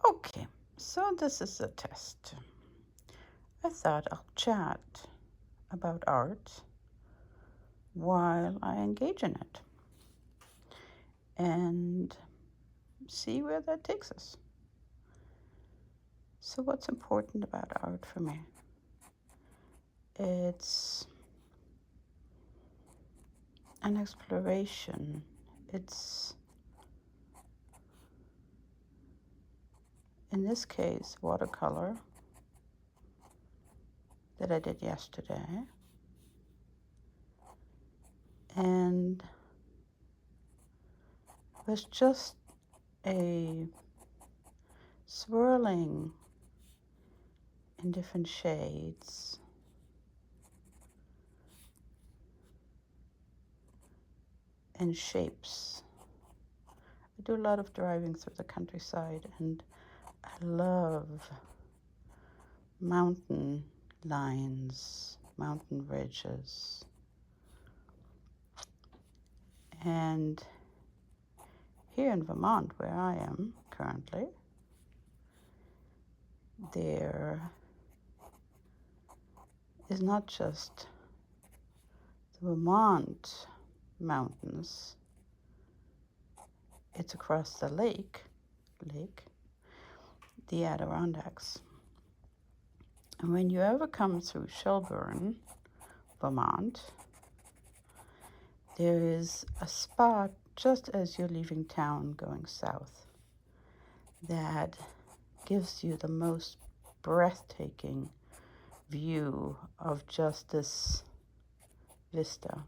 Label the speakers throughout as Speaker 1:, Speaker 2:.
Speaker 1: Okay, so this is a test. I thought I'll chat about art while I engage in it and see where that takes us. So, what's important about art for me? It's an exploration. It's, in this case, watercolor that I did yesterday. And it was just a swirling in different shades and shapes. I do a lot of driving through the countryside, and I love mountain lines, mountain ridges. And here in Vermont, where I am currently, there is not just the Vermont mountains, it's across the lake, the Adirondacks. And when you ever come through Shelburne, Vermont, there is a spot just as you're leaving town going south that gives you the most breathtaking view of just this vista.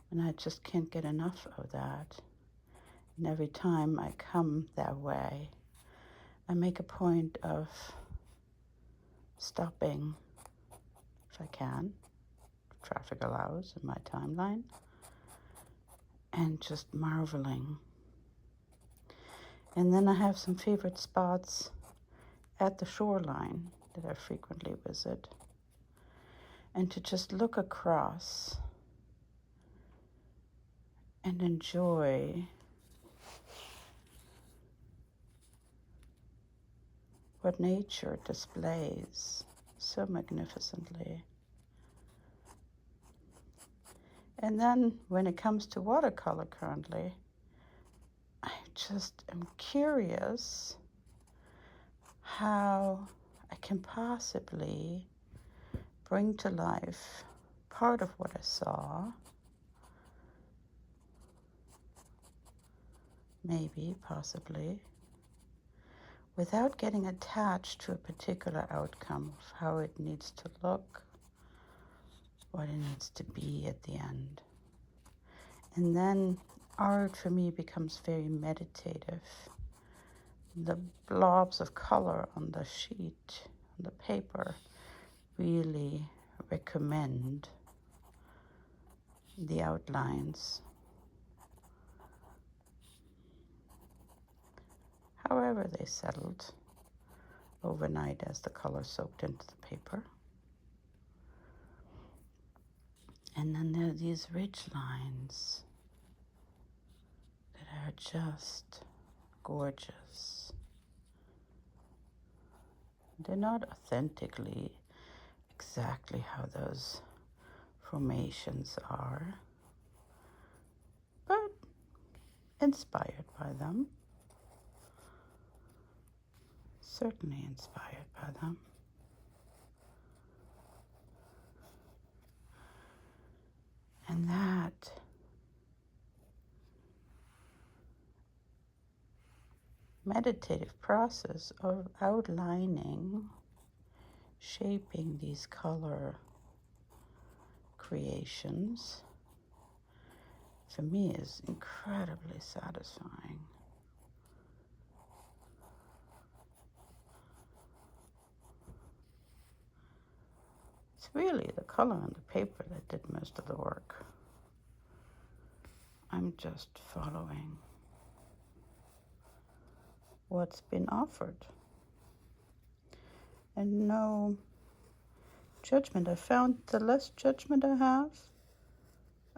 Speaker 1: And I just can't get enough of that. And every time I come that way, I make a point of stopping, if I can, if traffic allows in my timeline, and just marveling. And then I have some favorite spots at the shoreline that I frequently visit. And to just look across and enjoy what nature displays so magnificently. And then when it comes to watercolor currently, I just am curious how I can possibly bring to life part of what I saw, maybe, possibly, without getting attached to a particular outcome of how it needs to look, what it needs to be at the end. And then art for me becomes very meditative. The blobs of color on the sheet, on the paper, really recommend the outlines. However they settled overnight as the color soaked into the paper. And then there are these ridge lines that are just gorgeous. They're not authentically exactly how those formations are, but inspired by them. Certainly inspired by them. And that meditative process of outlining, shaping these color creations, for me is incredibly satisfying. It's really the color on the paper that did most of the work. I'm just following what's been offered. And no judgment. I found the less judgment I have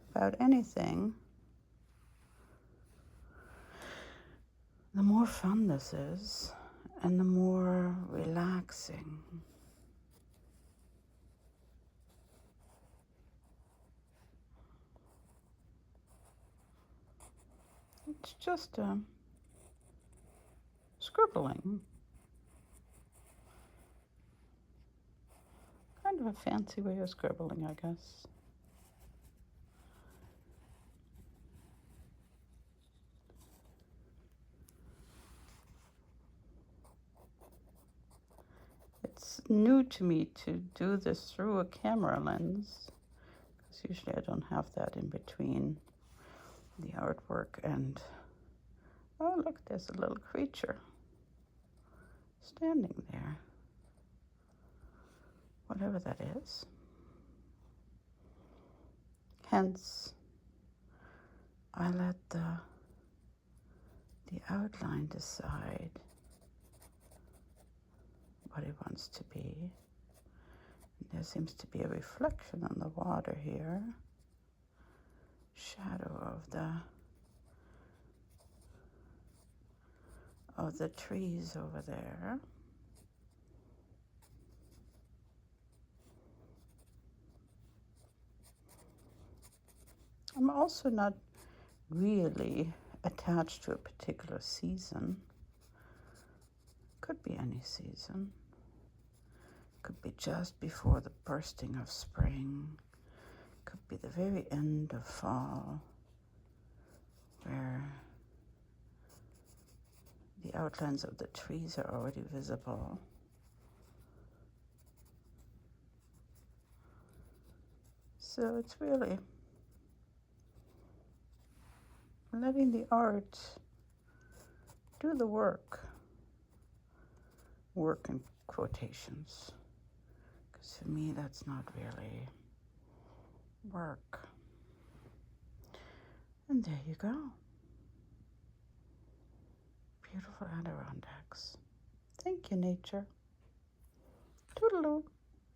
Speaker 1: about anything, the more fun this is, and the more relaxing. It's just scribbling. Kind of a fancy way of scribbling, I guess. It's new to me to do this through a camera lens, because usually I don't have that in between the artwork and, oh look, there's a little creature standing there, whatever that is. Hence, I let the outline decide what it wants to be. There seems to be a reflection on the water here, shadow of the trees over there. I'm also not really attached to a particular season. Could be any season. Could be just before the bursting of spring. Could be the very end of fall, where the outlines of the trees are already visible. So it's really letting the art do the work. Work in quotations, because for me that's not really work. And there you go. Beautiful Adirondacks. Thank you, nature. Toodaloo.